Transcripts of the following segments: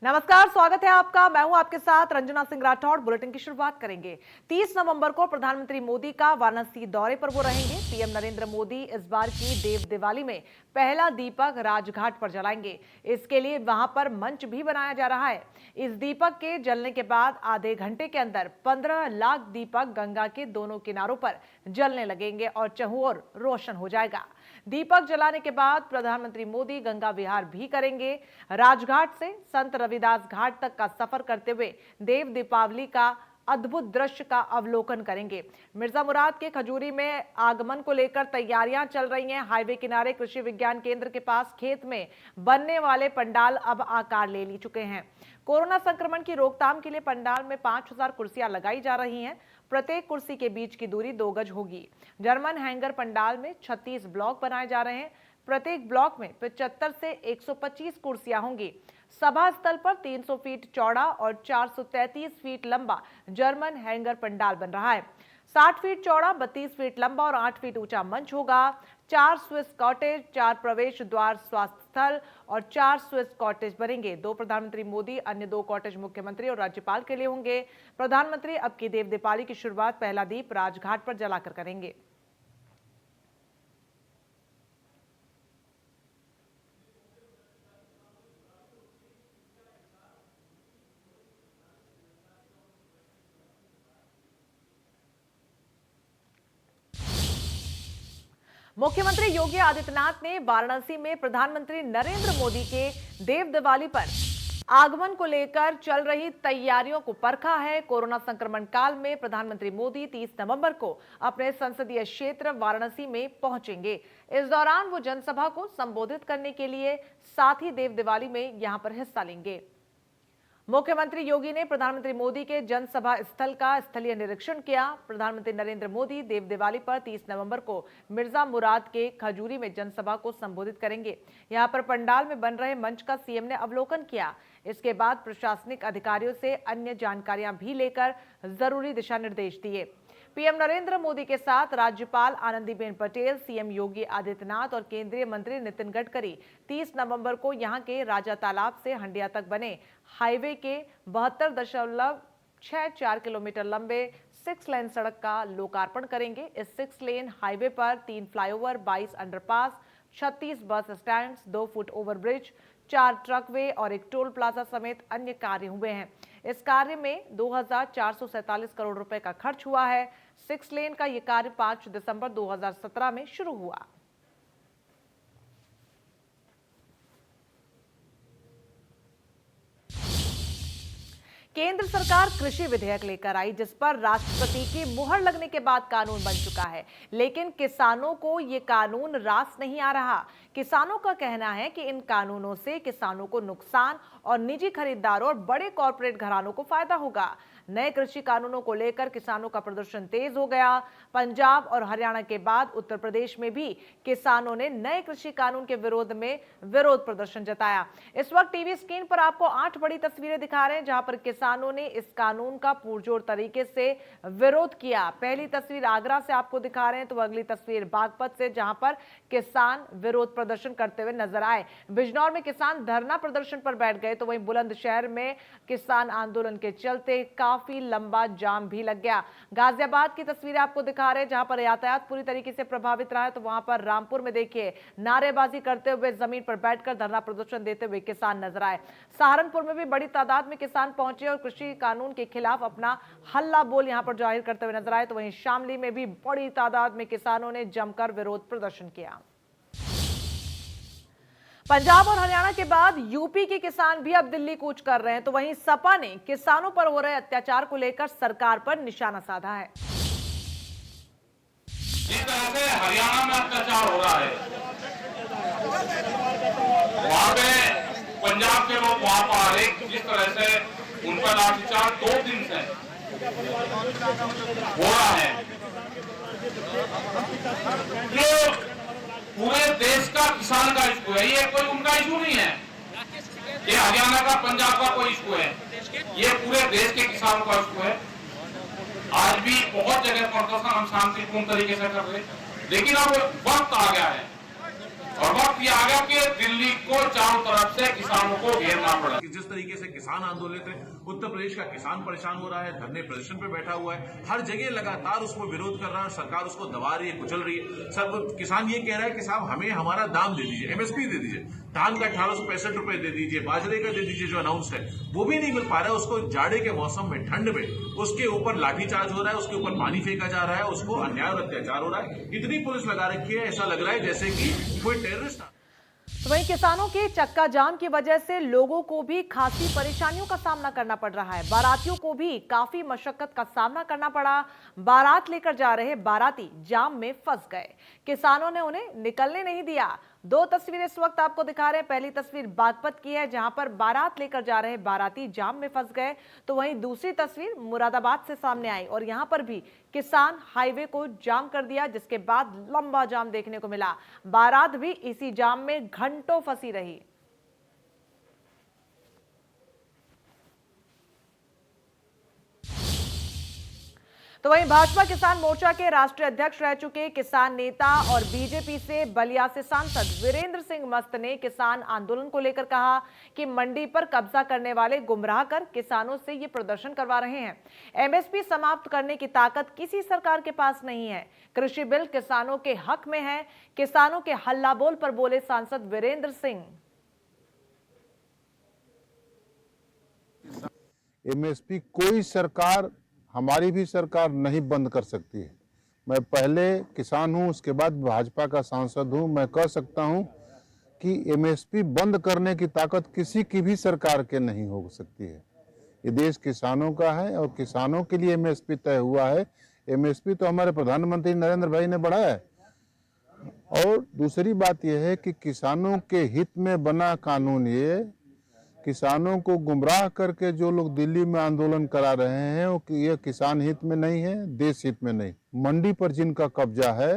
नमस्कार, स्वागत है आपका। मैं हूं आपके साथ रंजना सिंह राठौड़। बुलेटिन की शुरुआत करेंगे। 30 नवंबर को प्रधानमंत्री मोदी का वाराणसी दौरे पर वो रहेंगे। पीएम नरेंद्र मोदी इस बार की देव दिवाली में पहला दीपक राजघाट पर जलाएंगे। इसके लिए वहां पर मंच भी बनाया जा रहा है। इस दीपक के जलने के बाद आधे घंटे के अंदर 15 लाख दीपक गंगा के दोनों किनारों पर जलने लगेंगे और चहुओर रोशन हो जाएगा। दीपक जलाने के बाद प्रधानमंत्री मोदी गंगा विहार भी करेंगे। राजघाट से संत रविदास घाट तक का सफर करते हुए देव दीपावली का अद्भुत दृश्य का अवलोकन करेंगे। मिर्जा मुराद के खजूरी में आगमन को लेकर तैयारियां चल रही हैं। हाईवे किनारे कृषि विज्ञान केंद्र के पास खेत में बनने वाले पंडाल अब आकार ले चुके हैं। कोरोना संक्रमण की रोकथाम के लिए पंडाल में 5000 कुर्सियां लगाई जा रही हैं। प्रत्येक कुर्सी के बीच की दूरी 2 गज होगी। जर्मन हैंगर पंडाल में 36 ब्लॉक बनाए जा रहे हैं। प्रत्येक ब्लॉक में 75 से 125 कुर्सियां होंगी। सभा स्थल पर 300 फीट चौड़ा और 433 फीट लंबा जर्मन हैंगर पंडाल बन रहा है। 60 फीट चौड़ा, 32 फीट लंबा और 8 फीट ऊंचा मंच होगा। 4 स्विस कॉटेज, 4 प्रवेश द्वार, स्वास्थ्य स्थल और 4 स्विस कॉटेज बनेंगे। 2 प्रधानमंत्री मोदी, अन्य 2 कॉटेज मुख्यमंत्री और राज्यपाल के लिए होंगे। प्रधानमंत्री अब की देव दीपावली की शुरुआत पहला दीप राजघाट पर जलाकर करेंगे। मुख्यमंत्री योगी आदित्यनाथ ने वाराणसी में प्रधानमंत्री नरेंद्र मोदी के देव दिवाली पर आगमन को लेकर चल रही तैयारियों को परखा है। कोरोना संक्रमण काल में प्रधानमंत्री मोदी 30 नवंबर को अपने संसदीय क्षेत्र वाराणसी में पहुंचेंगे। इस दौरान वो जनसभा को संबोधित करने के लिए साथ ही देव दिवाली में यहां पर हिस्सा लेंगे। मुख्यमंत्री योगी ने प्रधानमंत्री मोदी के जनसभा स्थल का स्थलीय निरीक्षण किया। प्रधानमंत्री नरेंद्र मोदी देव दिवाली पर 30 नवंबर को मिर्जा मुराद के खजूरी में जनसभा को संबोधित करेंगे। यहां पर पंडाल में बन रहे मंच का सीएम ने अवलोकन किया। इसके बाद प्रशासनिक अधिकारियों से अन्य जानकारियां भी लेकर जरूरी दिशा निर्देश दिए। पीएम नरेंद्र मोदी के साथ राज्यपाल आनंदीबेन पटेल, सीएम योगी आदित्यनाथ और केंद्रीय मंत्री नितिन गडकरी 30 नवंबर को यहां के राजा तालाब से हंडिया तक बने हाईवे के 72.64 किलोमीटर लंबे 6 लेन सड़क का लोकार्पण करेंगे। इस 6 लेन हाईवे पर 3 flyover, 22 underpass, 36 bus stand, 2 foot overbridge, 4 ट्रकवे और 1 टोल प्लाजा समेत अन्य कार्य हुए हैं। इस कार्य में 2447 करोड़ रुपए का खर्च हुआ है। 6 लेन का यह कार्य 5 दिसंबर 2017 में शुरू हुआ। केंद्र सरकार कृषि विधेयक लेकर आई, जिस पर राष्ट्रपति की मुहर लगने के बाद कानून बन चुका है। लेकिन किसानों को ये कानून रास नहीं आ रहा। किसानों का कहना है कि इन कानूनों से किसानों को नुकसान और निजी खरीदारों और बड़े कॉर्पोरेट घरानों को फायदा होगा। नए कृषि कानूनों को लेकर किसानों का प्रदर्शन तेज हो गया। पंजाब और हरियाणा के बाद उत्तर प्रदेश में भी किसानों ने नए कृषि कानून के विरोध में विरोध प्रदर्शन जताया। इस वक्त टीवी स्क्रीन पर आपको 8 बड़ी तस्वीरें दिखा रहे हैं, जहां पर किसानों ने इस कानून का पुरजोर तरीके से विरोध किया। पहली तस्वीर आगरा से आपको दिखा रहे हैं, तो अगली तस्वीर बागपत से, जहां पर किसान विरोध प्रदर्शन करते हुए नजर आए। बिजनौर में किसान धरना प्रदर्शन पर बैठ गए, तो वहीं बुलंदशहर में किसान आंदोलन के चलते काफी लंबा जाम भी लग गया। गाजियाबाद की तस्वीरें आपको दिखा रहे हैं, जहां पर यातायात पूरी तरीके से प्रभावित रहा है। तो वहां पर रामपुर में देखिए नारेबाजी करते हुए जमीन पर बैठकर धरना प्रदर्शन देते हुए किसान नजर आए। सहारनपुर में भी बड़ी तादाद में किसान पहुंचे और कृषि कानून के खिलाफ अपना हल्ला बोल यहां पर जाहिर करते हुए नजर आए। तो वहीं शामली में भी बड़ी तादाद में किसानों ने जमकर विरोध प्रदर्शन किया। पंजाब और हरियाणा के बाद यूपी के किसान भी अब दिल्ली कूच कर रहे हैं। तो वहीं सपा ने किसानों पर हो रहे अत्याचार को लेकर सरकार पर निशाना साधा है। जिस तरह से हरियाणा में अत्याचार हो रहा है, वहां पे पंजाब के लोग वहां पर आ रहे, जिस तरह से उन पर लाठीचार्ज 2 दिन से हो रहा है, जो पूरे देश का किसान का इशू है। ये कोई उनका इशू नहीं है, ये हरियाणा का, पंजाब का कोई इशू है, ये पूरे देश के किसानों का इशू है। आज भी बहुत जगह प्रदर्शन हम शांतिपूर्ण तरीके से कर रहे, लेकिन अब वक्त आ गया है और वक्त ये आ गया कि दिल्ली को चारों तरफ से किसानों को घेरना पड़ा। जिस तरीके से किसान आंदोलित है, उत्तर प्रदेश का किसान परेशान हो रहा है, धरने प्रदर्शन पे बैठा हुआ है, हर जगह लगातार उसको विरोध कर रहा है, सरकार उसको दबा रही है, कुचल रही है। सब किसान ये कह रहा है कि साहब हमें हमारा दाम दे दीजिए, एमएसपी दे दीजिए, धान का 1865 रुपए दे दीजिए, बाजरे का दे दीजिए जो अनाउंस है, वो भी नहीं मिल पा रहा है। उसको जाड़े के मौसम में, ठंड में उसके ऊपर लाठीचार्ज हो रहा है, उसके ऊपर पानी फेंका जा रहा है, उसको अन्याय और अत्याचार हो रहा है। इतनी पुलिस लगा रखी है, ऐसा लग रहा है जैसे कि कोई टेररिस्ट। तो वहीं किसानों के चक्का जाम की वजह से लोगों को भी खासी परेशानियों का सामना करना पड़ रहा है। बारातियों को भी काफी मशक्कत का सामना करना पड़ा। बारात लेकर जा रहे बाराती जाम में फंस गए, किसानों ने उन्हें निकलने नहीं दिया। दो तस्वीरें इस वक्त आपको दिखा रहे हैं। पहली तस्वीर बागपत की है, जहां पर बारात लेकर जा रहे बाराती जाम में फंस गए, तो वहीं दूसरी तस्वीर मुरादाबाद से सामने आई और यहां पर भी किसान हाईवे को जाम कर दिया, जिसके बाद लंबा जाम देखने को मिला। बारात भी इसी जाम में घंटों फंसी रही। तो वहीं भाजपा किसान मोर्चा के राष्ट्रीय अध्यक्ष रह चुके किसान नेता और बीजेपी से बलिया से सांसद वीरेंद्र सिंह मस्त ने किसान आंदोलन को लेकर कहा कि मंडी पर कब्जा करने वाले गुमराह कर किसानों से ये प्रदर्शन करवा रहे हैं। एमएसपी समाप्त करने की ताकत किसी सरकार के पास नहीं है। कृषि बिल किसानों के हक में है, किसानों के हल्ला बोल पर बोले सांसद वीरेंद्र सिंह। एमएसपी कोई सरकार, हमारी भी सरकार नहीं बंद कर सकती है। मैं पहले किसान हूं, उसके बाद भाजपा का सांसद हूं। मैं कह सकता हूं कि एमएसपी बंद करने की ताकत किसी की भी सरकार के नहीं हो सकती है। ये देश किसानों का है और किसानों के लिए एमएसपी तय हुआ है। एमएसपी तो हमारे प्रधानमंत्री नरेंद्र भाई ने बढ़ाया है। और दूसरी बात यह है कि किसानों के हित में बना कानून, ये किसानों को गुमराह करके जो लोग दिल्ली में आंदोलन करा रहे हैं, वो ये किसान हित में नहीं है, देश हित में नहीं। मंडी पर जिनका कब्जा है,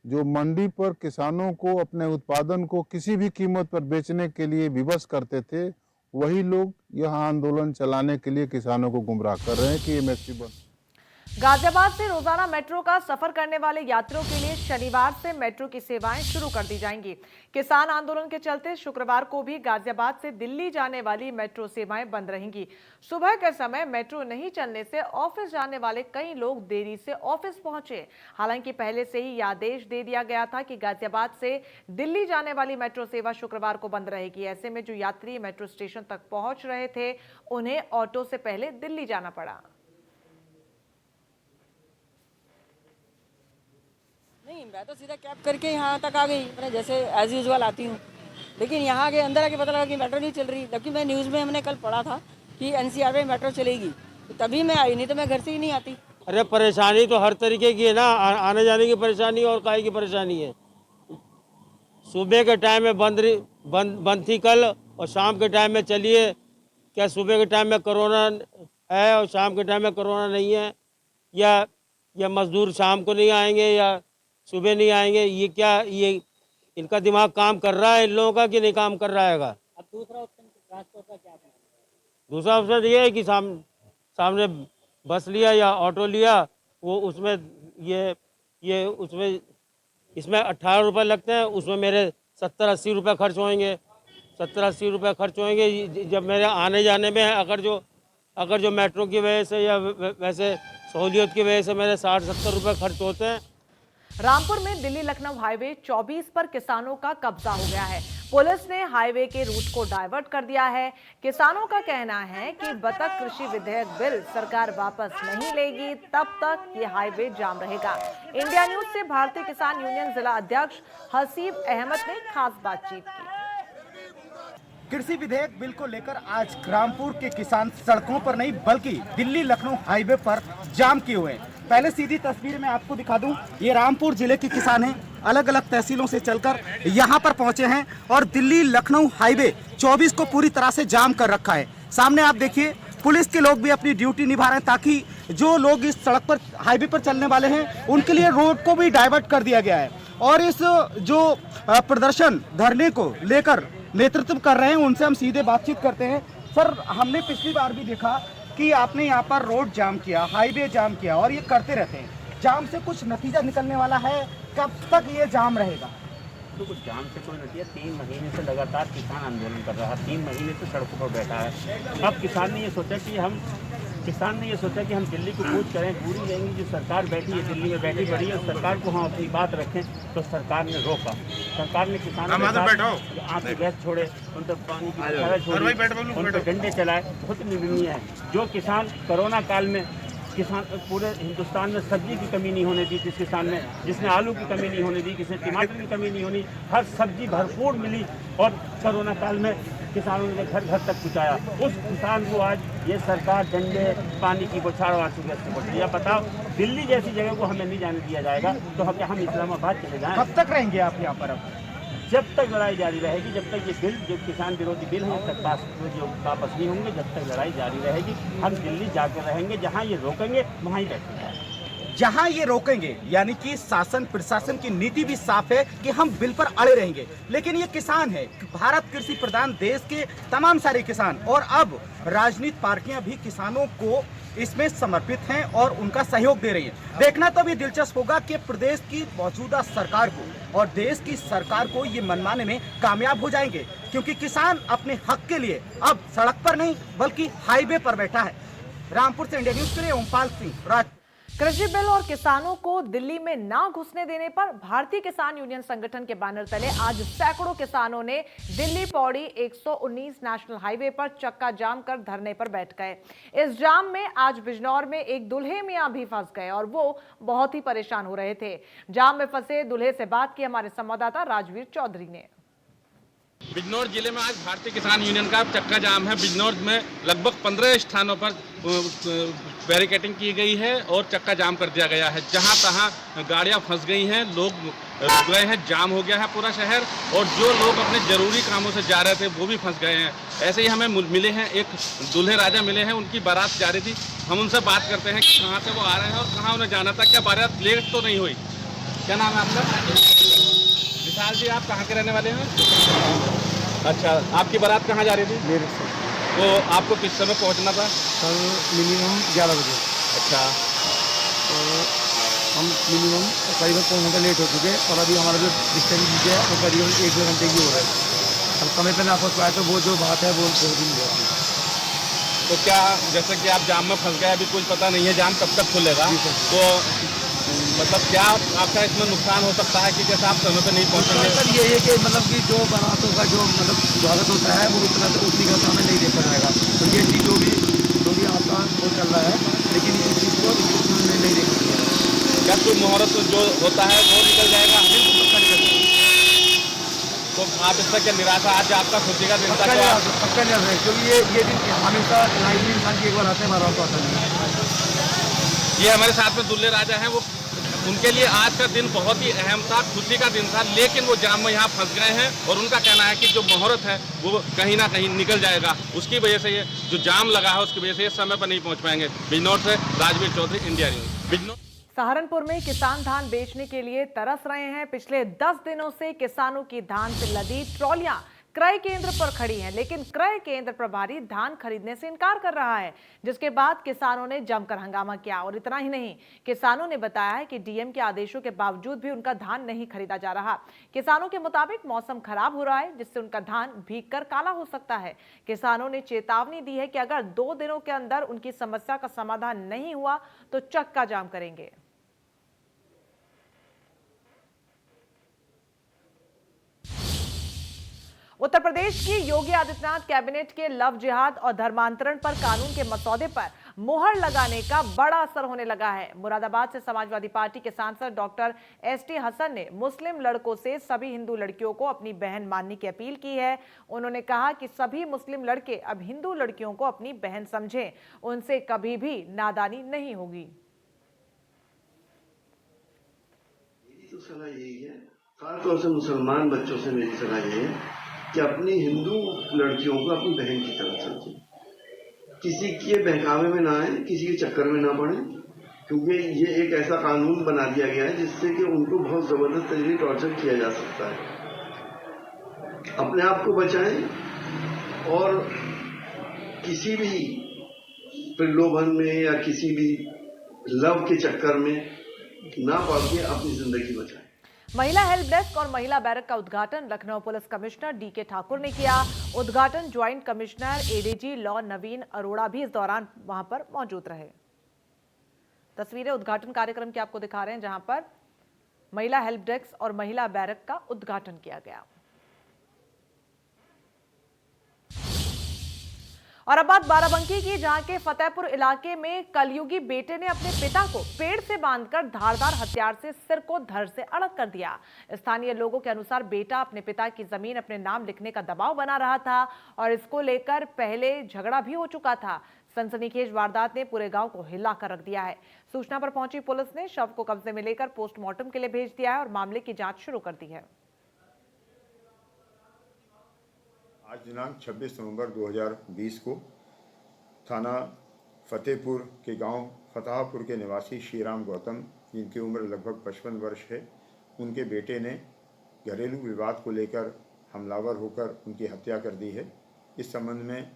जो मंडी पर किसानों को अपने उत्पादन को किसी भी कीमत पर बेचने के लिए विवश करते थे, वही लोग यह आंदोलन चलाने के लिए किसानों को गुमराह कर रहे हैं कि एमएसपी बंद। गाजियाबाद से रोजाना मेट्रो का सफर करने वाले यात्रियों के लिए शनिवार से मेट्रो की सेवाएं शुरू कर दी जाएंगी। किसान आंदोलन के चलते शुक्रवार को भी गाजियाबाद से दिल्ली जाने वाली मेट्रो सेवाएं बंद रहेंगी। सुबह के समय मेट्रो नहीं चलने से ऑफिस जाने वाले कई लोग देरी से ऑफिस पहुंचे। हालांकि पहले से ही यह आदेश दे दिया गया था कि गाजियाबाद से दिल्ली जाने वाली मेट्रो सेवा शुक्रवार को बंद रहेगी। ऐसे में जो यात्री मेट्रो स्टेशन तक पहुंच रहे थे, उन्हें ऑटो से पहले दिल्ली जाना पड़ा। नहीं, मैं तो सीधा कैब करके यहाँ तक आ गई, मैं जैसे एज यूजुअल आती हूँ। लेकिन यहाँ के अंदर आके पता लगा कि मेट्रो नहीं चल रही। जबकि मैं न्यूज़ में हमने कल पढ़ा था कि एनसीआर में मेट्रो चलेगी, तो तभी मैं आई, नहीं तो मैं घर से ही नहीं आती। अरे परेशानी तो हर तरीके की है ना, आने जाने की परेशानी और काहे की परेशानी है। सुबह के टाइम में बंद थी कल, और शाम के टाइम में चलिए। क्या सुबह के टाइम में कोरोना है और शाम के टाइम में कोरोना नहीं है? या मजदूर शाम को नहीं आएंगे या सुबह नहीं आएंगे? ये क्या, ये इनका दिमाग काम कर रहा है इन लोगों का कि नहीं काम कर रहा है? अब दूसरा ऑप्शन ट्रांसपोर्ट का क्या है? दूसरा ऑप्शन ये है कि सामने बस लिया या ऑटो लिया, वो उसमें ये उसमें इसमें 18 रुपये लगते हैं, उसमें मेरे 70-80 रुपये खर्च होंगे। 70-80 रुपये खर्च होंगे जब मेरे आने जाने में है। अगर जो मेट्रो की वजह से या वैसे सहूलियत की वजह से मेरे 60-70 रुपये खर्च होते हैं। रामपुर में दिल्ली लखनऊ हाईवे 24 पर किसानों का कब्जा हो गया है। पुलिस ने हाईवे के रूट को डाइवर्ट कर दिया है। किसानों का कहना है कि जब तक कृषि विधेयक बिल सरकार वापस नहीं लेगी, तब तक ये हाईवे जाम रहेगा। इंडिया न्यूज से भारतीय किसान यूनियन जिला अध्यक्ष हसीब अहमद ने खास बातचीत की। कृषि विधेयक बिल को लेकर आज रामपुर के किसान सड़कों पर नहीं बल्कि दिल्ली लखनऊ हाईवे पर जाम किए हुए हैं। पहले सीधी तस्वीर में आपको दिखा दूं, ये रामपुर जिले के किसान हैं, अलग अलग तहसीलों से चलकर यहाँ पर पहुंचे हैं और दिल्ली लखनऊ हाईवे 24 को पूरी तरह से जाम कर रखा है। सामने आप देखिए, पुलिस के लोग भी अपनी ड्यूटी निभा रहे हैं ताकि जो लोग इस सड़क पर हाईवे पर चलने वाले हैं उनके लिए रोड को भी डाइवर्ट कर दिया गया है। और इस जो प्रदर्शन धरने को लेकर नेतृत्व कर रहे हैं, उनसे हम सीधे बातचीत करते हैं। सर, हमने पिछली बार भी देखा कि आपने यहाँ पर रोड जाम किया, हाईवे जाम किया और ये करते रहते हैं। जाम से कुछ नतीजा निकलने वाला है? कब तक ये जाम रहेगा? तो कुछ जाम से कोई नतीजा 3 महीने से लगातार किसान आंदोलन कर रहा है, 3 महीने से सड़कों पर बैठा है। अब किसान ने ये सोचा कि हम दिल्ली को कूच करें, पूरी लेंगे। जो सरकार बैठी है दिल्ली में बैठी पड़ी है, सरकार को हम अपनी बात रखें तो सरकार ने रोका। सरकार ने किसानों के आंख में गैस छोड़े, उन तक पानी की बौछारें छोड़ी, उन पर डंडे चलाए, बहुत निंदनीय है। जो किसान कोरोना काल में पूरे हिंदुस्तान में सब्जी की कमी नहीं होने दी, जिस किसान ने, जिसने आलू की कमी नहीं होने दी, किसी टमाटर की कमी नहीं होनी, हर सब्जी भरपूर मिली और कोरोना काल में किसानों ने घर घर तक पहुँचाया। उस किसान को आज ये सरकार डंडे, पानी की बौछार आंसू गैस से बोल रही है। बताओ, दिल्ली जैसी जगह को हमें नहीं जाने दिया जाएगा तो क्या हम इस्लामाबाद चले जाएं? कब तक रहेंगे आप यहाँ पर? अब जब तक लड़ाई जारी रहेगी, जब तक ये बिल, जो किसान विरोधी बिल है, जब तक जो वापस नहीं होंगे, जब तक लड़ाई जारी रहेगी। हम दिल्ली जाकर रहेंगे, जहाँ ये रोकेंगे वहाँ ही बैठेंगे। जहां ये रोकेंगे, यानी कि शासन प्रशासन की नीति भी साफ है कि हम बिल पर अड़े रहेंगे। लेकिन ये किसान है, भारत कृषि प्रधान देश के तमाम सारे किसान, और अब राजनीतिक पार्टियां भी किसानों को इसमें समर्पित हैं और उनका सहयोग दे रही हैं। देखना तो भी दिलचस्प होगा कि प्रदेश की मौजूदा सरकार को और देश की सरकार को ये मनवाने में कामयाब हो जाएंगे, क्योंकि किसान अपने हक के लिए अब सड़क पर नहीं बल्कि हाईवे पर बैठा है। रामपुर से इंडिया न्यूज के लिए ओमपाल सिंह। कृषि बिल और किसानों को दिल्ली में ना घुसने देने पर भारतीय किसान यूनियन संगठन के बैनर तले आज सैकड़ों किसानों ने दिल्ली पौड़ी 119 नेशनल हाईवे पर चक्का जाम कर धरने पर बैठ गए। इस जाम में आज बिजनौर में एक दूल्हे मियां भी फंस गए और वो बहुत ही परेशान हो रहे थे। जाम में फंसे दूल्हे से बात की हमारे संवाददाता राजवीर चौधरी ने। बिजनौर जिले में आज भारतीय किसान यूनियन का चक्का जाम है। बिजनौर में लगभग 15 स्थानों पर बैरिकेडिंग की गई है और चक्का जाम कर दिया गया है। जहां तहां गाड़ियां फंस गई हैं, लोग रुक गए हैं, जाम हो गया है पूरा शहर, और जो लोग अपने जरूरी कामों से जा रहे थे वो भी फंस गए हैं। ऐसे ही हमें मिले हैं, एक दूल्हे राजा मिले हैं, उनकी बारात जा रही थी। हम उनसे बात करते हैं कि कहाँ से वो आ रहे हैं और कहाँ उन्हें जाना था, क्या बारात लेट तो नहीं हुई? क्या नाम है आपका? विशाल जी, आप कहाँ के रहने वाले हैं? अच्छा, आपकी बारात कहाँ जा रही थी? मेरे से। तो आपको किस समय पहुँचना था? कल मिनिमम 11 बजे। अच्छा, तो हम मिनिमम करीबन पौन घंटा लेट हो चुके और अभी हमारा जो डिस्टेंस है वो करीबन 1-2 घंटे की हो रहा है। अब समय पर ना पहुँच पाए तो वो जो बात है वो छोड़ दी जाती है। तो क्या, जैसे कि आप जाम में फंस गए, अभी कुछ पता नहीं है जाम कब तक खुलेगा, तो मतलब क्या आपका इसमें नुकसान हो सकता है कि जैसे आप समय पे नहीं पहुंचेंगे? सर ये है कि मतलब कि जो बारातों का जो मतलब स्वागत होता है वो उतना उतनी का हमें नहीं देखा जाएगा। तो ये चीज़ जो भी आपका वो चल रहा है, लेकिन इस चीज़ को नहीं देखा जाएगा। क्या कोई मुहूर्त जो होता है वो निकल जाएगा? तो आप इससे क्या निराशा? आज आपका खुशी का दिन था, पक्का नहीं है, क्योंकि ये दिन हमेशा लाइफ में इंसान की एक बार आते हैं, हमारा तो आता नहीं। ये हमारे साथ में दूल्हे राजा हैं, वो उनके लिए आज का दिन बहुत ही अहम था, खुशी का दिन था, लेकिन वो जाम में यहाँ फंस गए हैं और उनका कहना है कि जो मुहूर्त है वो कहीं ना कहीं निकल जाएगा, उसकी वजह से ये जो जाम लगा है उसकी वजह से ये समय पर नहीं पहुँच पाएंगे। बिजनौर से राजवीर चौधरी, इंडिया न्यूज, बिजनौर। सहारनपुर में किसान धान बेचने के लिए तरस रहे हैं। पिछले 10 दिनों से किसानों की धान से लदी ट्रॉलियां क्रय केंद्र पर खड़ी हैं, लेकिन क्रय केंद्र प्रभारी धान खरीदने से इनकार कर रहा है, जिसके बाद किसानों ने जमकर हंगामा किया। और इतना ही नहीं, किसानों ने बताया है कि डीएम के आदेशों के बावजूद भी उनका धान नहीं खरीदा जा रहा। किसानों के मुताबिक मौसम खराब हो रहा है, जिससे उनका धान भीगकर काला हो सकता है। किसानों ने चेतावनी दी है कि अगर 2 दिनों के अंदर उनकी समस्या का समाधान नहीं हुआ तो चक्का जाम करेंगे। उत्तर प्रदेश की योगी आदित्यनाथ कैबिनेट के लव जिहाद और धर्मांतरण पर कानून के मसौदे पर मुहर लगाने का बड़ा असर होने लगा है। मुरादाबाद से समाजवादी पार्टी के सांसद डॉक्टर एसटी हसन ने मुस्लिम लड़कों से सभी हिंदू लड़कियों को अपनी बहन मानने की अपील की है। उन्होंने कहा कि सभी मुस्लिम लड़के अब हिंदू लड़कियों को अपनी बहन समझें, उनसे कभी भी नादानी नहीं होगी। तो सलाह यही है, खासतौर से मुसलमान बच्चों से मेरी सलाह यही है कि अपनी हिंदू लड़कियों को अपनी बहन की तरह समझें, किसी के बहकावे में ना आए, किसी के चक्कर में ना पड़े, क्योंकि ये एक ऐसा कानून बना दिया गया है जिससे कि उनको बहुत जबरदस्त तरीके टॉर्चर किया जा सकता है। अपने आप को बचाएं और किसी भी प्रलोभन में या किसी भी लव के चक्कर में ना पड़ के अपनी जिंदगी बचाएं। महिला हेल्प डेस्क और महिला बैरक का उद्घाटन Lucknow police commissioner DK Thakur ने किया। उद्घाटन joint commissioner ADG law Naveen Arora भी इस दौरान वहां पर मौजूद रहे। तस्वीरें उद्घाटन कार्यक्रम की आपको दिखा रहे हैं, जहां पर महिला हेल्प डेस्क और महिला बैरक का उद्घाटन किया गया। और अब बात बाराबंकी की, जहां के फतेहपुर इलाके में कलयुगी बेटे ने अपने पिता को पेड़ से बांधकर धारदार हथियार से सिर को धड़ से अलग कर दिया। स्थानीय लोगों के अनुसार बेटा अपने पिता की जमीन अपने नाम लिखने का दबाव बना रहा था और इसको लेकर पहले झगड़ा भी हो चुका था। सनसनीखेज वारदात ने पूरे गांव को हिला कर रख दिया है। सूचना पर पहुंची पुलिस ने शव को कब्जे में लेकर पोस्टमार्टम के लिए भेज दिया है और मामले की जांच शुरू कर दी है। आज दिनांक 26 नवंबर 2020 को थाना फतेहपुर के गांव फताहपुर के निवासी श्रीराम गौतम, जिनकी उम्र लगभग 55 वर्ष है, उनके बेटे ने घरेलू विवाद को लेकर हमलावर होकर उनकी हत्या कर दी है। इस संबंध में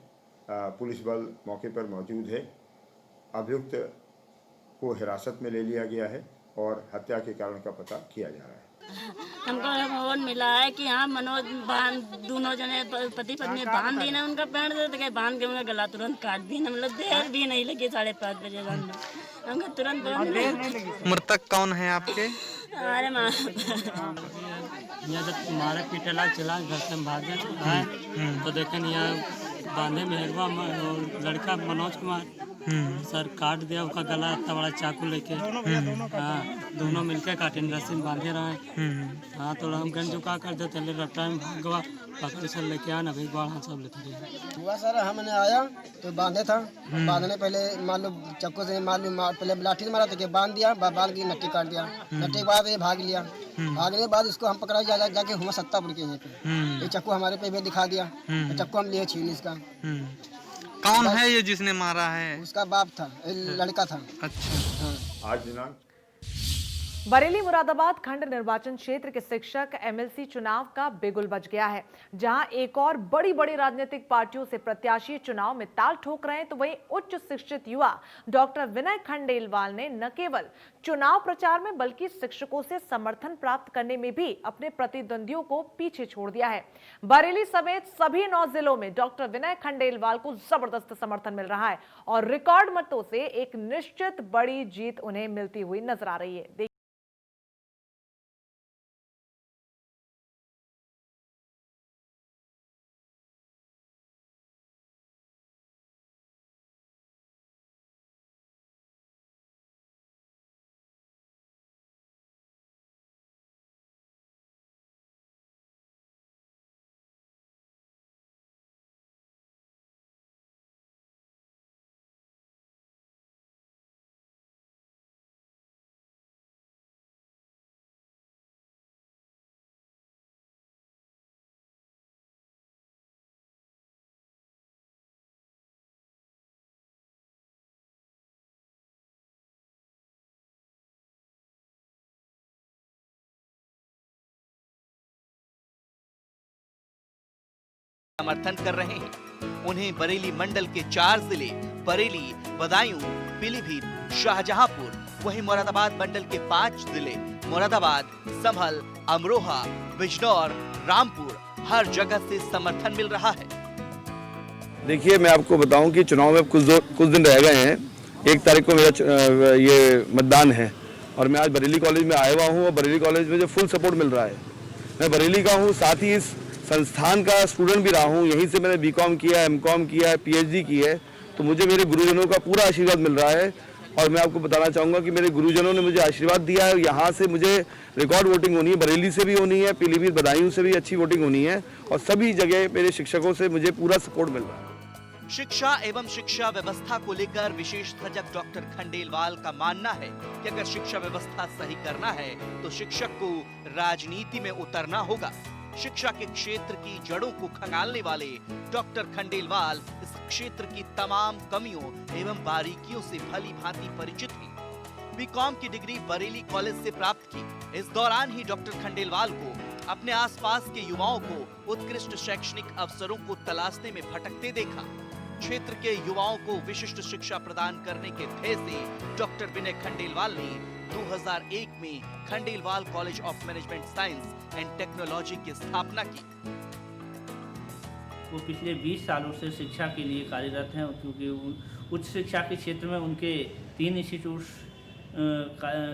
पुलिस बल मौके पर मौजूद है। अभियुक्त को हिरासत में ले लिया गया है और हत्या के कारण का पता किया जा रहा है। हमको फोन मिला है कि हाँ मनोज दोनों जने पति पत्नी बांध दी ना उनका पैर से, बांध के उनका गला तुरंत काट दी ना। मतलब देर भी नहीं लगी, 5:30 बजे हमको तुरंत। मृतक कौन है आपके? अरे माँ जब मारे पीटला चला घर से भागे तो देखे यहाँ बांधे मेहरबा लड़का मनोज कुमार सर काट दिया, उसका गला इतना बड़ा चाकू लेके। हाँ, दोनों मिलके काटे, रस्सी में बांधे रहे। हाँ, तो हम कहीं जो कर देते रफ्तार में भाग गवा, पकड़ सर लेके आना भाई बाढ़ सब लेते रहे। हुआ सर हमने आया तो बांधे था, बांधने पहले मान लो चक्कू से पहले लाठी से मारा था कि बांध दिया, बांध के नट्टी काट दिया। नट्टी के बाद ये भाग लिया, भागने के बाद इसको हम पकड़ा जाके हुआ सत्तापुर के यहाँ पे। ये चक्कू हमारे पे भी दिखा दिया, चक्कू हम लिए छीन इसका। कौन है ये जिसने मारा है? उसका बाप था, लड़का था। अच्छा। आज दिनांक बरेली मुरादाबाद खंड निर्वाचन क्षेत्र के शिक्षक एमएलसी चुनाव का बिगुल बज गया है। जहां एक और बड़ी राजनीतिक पार्टियों से प्रत्याशी चुनाव में ताल ठोक रहे हैं, तो वहीं उच्च शिक्षित युवा डॉक्टर विनय खंडेलवाल ने न केवल चुनाव प्रचार में बल्कि शिक्षकों से समर्थन प्राप्त करने में भी अपने प्रतिद्वंदियों को पीछे छोड़ दिया है। बरेली समेत सभी 9 जिलों में डॉक्टर विनय खंडेलवाल को जबरदस्त समर्थन मिल रहा है और रिकॉर्ड मतों से एक निश्चित बड़ी जीत उन्हें मिलती हुई नजर आ रही है। समर्थन कर रहे हैं। उन्हें बरेली मंडल के 4 जिले बरेली, बदायूं, पीलीभीत, शाहजहांपुर, वहीं मुरादाबाद मंडल के 5 जिले मुरादाबाद, संभल, अमरोहा, बिजनौर, रामपुर हर जगह से समर्थन मिल रहा है। देखिए, मैं आपको बताऊं कि चुनाव में कुछ दिन रह गए हैं। 1 तारीख को मेरा ये मतदान है और मैं आज बरेली कॉलेज में आया हुआ हूँ और बरेली कॉलेज में जो फुल सपोर्ट मिल रहा है। मैं बरेली का हूँ, साथ ही इस संस्थान का स्टूडेंट भी रहा हूँ। यहीं से मैंने बीकॉम किया है, एमकॉम किया है, पीएचडी की है। तो मुझे मेरे गुरुजनों का पूरा आशीर्वाद मिल रहा है और मैं आपको बताना चाहूँगा कि मेरे गुरुजनों ने मुझे आशीर्वाद दिया है। यहाँ से मुझे रिकॉर्ड वोटिंग होनी है, बरेली से भी होनी है, पीलीभीत, बदायूं से भी अच्छी वोटिंग होनी है और सभी जगह मेरे शिक्षकों से मुझे पूरा सपोर्ट मिल रहा है। शिक्षा एवं शिक्षा व्यवस्था को लेकर विशेष सजग डॉक्टर खंडेलवाल का मानना है कि अगर शिक्षा व्यवस्था सही करना है तो शिक्षक को राजनीति में उतरना होगा। शिक्षा के क्षेत्र की जड़ों को खंगालने वाले डॉक्टर खंडेलवाल इस क्षेत्र की तमाम कमियों एवं बारीकियों से भली भांति परिचित हैं। बीकॉम की डिग्री बरेली कॉलेज से प्राप्त की। इस दौरान ही डॉक्टर खंडेलवाल को अपने आसपास के युवाओं को उत्कृष्ट शैक्षणिक अवसरों को तलाशने में भटकते देखा। क्षेत्र के युवाओं को विशिष्ट शिक्षा प्रदान करने के ध्येय से डॉक्टर विनय खंडेलवाल ने 2001 में Khandelwal college of management science and technology की स्थापना की। वो पिछले 20 सालों से शिक्षा के लिए कार्यरत हैं, क्योंकि उच्च शिक्षा के क्षेत्र में उनके 3 इंस्टीट्यूट्स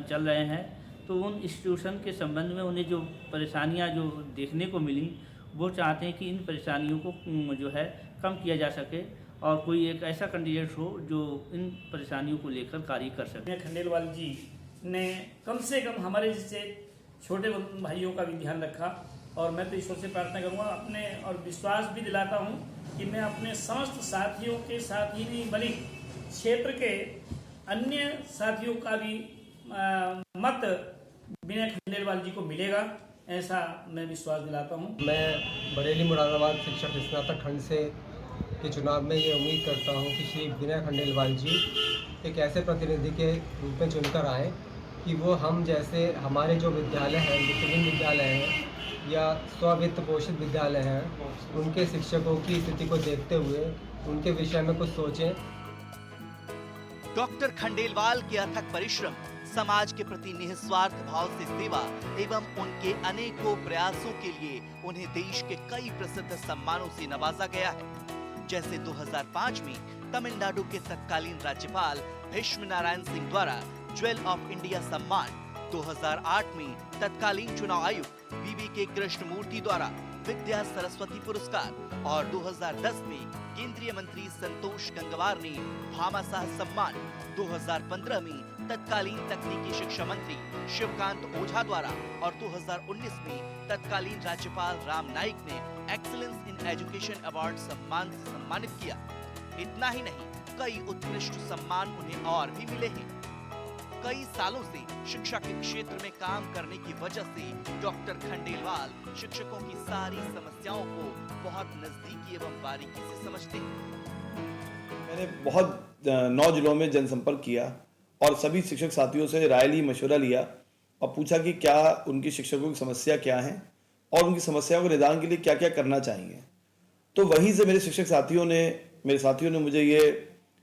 चल रहे हैं। तो उन इंस्टीट्यूशन के संबंध में उन्हें जो परेशानियां जो देखने को मिली, वो चाहते हैं कि इन परेशानियों को जो है कम किया जा सके और कोई एक ऐसा कैंडिडेट हो जो इन परेशानियों को लेकर कार्य कर सके। खंडेलवाल जी ने कम से कम हमारे जैसे छोटे भाइयों का भी ध्यान रखा, और मैं तो ईश्वर से प्रार्थना करूँगा अपने, और विश्वास भी दिलाता हूँ कि मैं अपने समस्त साथियों के साथ ही नहीं बल्कि क्षेत्र के अन्य साथियों का भी मत विनय खंडेलवाल जी को मिलेगा, ऐसा मैं विश्वास दिलाता हूँ। मैं बरेली मुरादाबाद शिक्षक स्नातक खंड से के चुनाव में ये उम्मीद करता हूँ कि श्री विनय खंडेलवाल जी एक ऐसे प्रतिनिधि के रूप में चुनकर आए कि वो हम जैसे हमारे जो विद्यालय हैं, विभिन्न विद्यालय हैं या स्ववित्त पोषित विद्यालय हैं, उनके शिक्षकों की स्थिति को देखते हुए उनके विषय में कुछ सोचें। डॉक्टर खंडेलवाल के अथक परिश्रम, समाज के प्रति निस्वार्थ भाव से सेवा एवं उनके अनेकों प्रयासों के लिए उन्हें देश के कई प्रसिद्ध सम्मानों से नवाजा गया है। जैसे 2005 में तमिलनाडु के तत्कालीन राज्यपाल भीष्म नारायण सिंह द्वारा ज्वेल ऑफ इंडिया सम्मान, 2008 में तत्कालीन चुनाव आयुक्त बीबी के कृष्णमूर्ति द्वारा विद्या सरस्वती पुरस्कार और 2010 में केंद्रीय मंत्री संतोष गंगवार ने भामाशाह सम्मान, 2015 में तत्कालीन तकनीकी शिक्षा मंत्री शिवकांत ओझा द्वारा और 2019 में तत्कालीन राज्यपाल राम नाईक ने एक्सीलेंस इन एजुकेशन अवार्ड सम्मान से सम्मानित किया। इतना ही नहीं, कई उत्कृष्ट सम्मान उन्हें और भी मिले हैं। कई सालों से शिक्षा के क्षेत्र में काम करने की वजह से डॉक्टर खंडेलवाल शिक्षकों की सारी समस्याओं को बहुत नजदीकी एवं बारीकी से समझते हैं। मैंने बहुत 9 जिलों में जनसंपर्क किया और सभी शिक्षक साथियों से राय ली, मशवरा लिया और पूछा कि क्या उनकी शिक्षकों की समस्या क्या है और उनकी समस्याओं के निदान के लिए क्या क्या करना चाहिए। तो वहीं से मेरे साथियों ने मुझे ये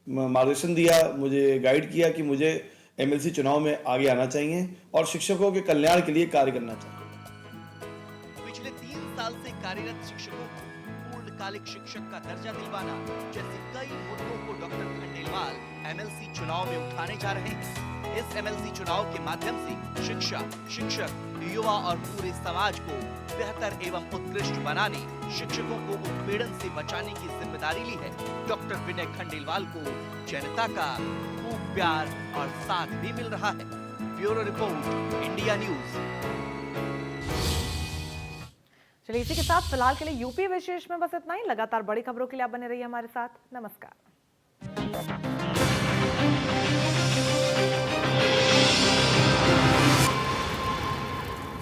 मार्गदर्शन दिया, मुझे गाइड किया कि मुझे एमएलसी चुनाव में आगे आना चाहिए और शिक्षकों के कल्याण के लिए कार्य करना चाहिए। पिछले 3 साल से कार्यरत शिक्षकों को पूर्णकालिक शिक्षक का दर्जा दिलवाना जैसे कई मुद्दों को डॉक्टर खंडेलवाल एमएलसी चुनाव में उठाने जा रहे हैं। इस एमएलसी चुनाव के माध्यम से शिक्षा, शिक्षक, युवा और पूरे समाज को बेहतर एवं उत्कृष्ट बनाने, शिक्षकों को उत्पीड़न से बचाने की जिम्मेदारी ली है। डॉक्टर विनय खंडेलवाल को जनता का खूब प्यार और साथ भी मिल रहा है। Bureau report, India news. चलिए इसी के साथ फिलहाल के लिए यूपी विशेष में बस इतना ही। लगातार बड़ी खबरों के लिए आप बने रहिए हमारे साथ। नमस्कार।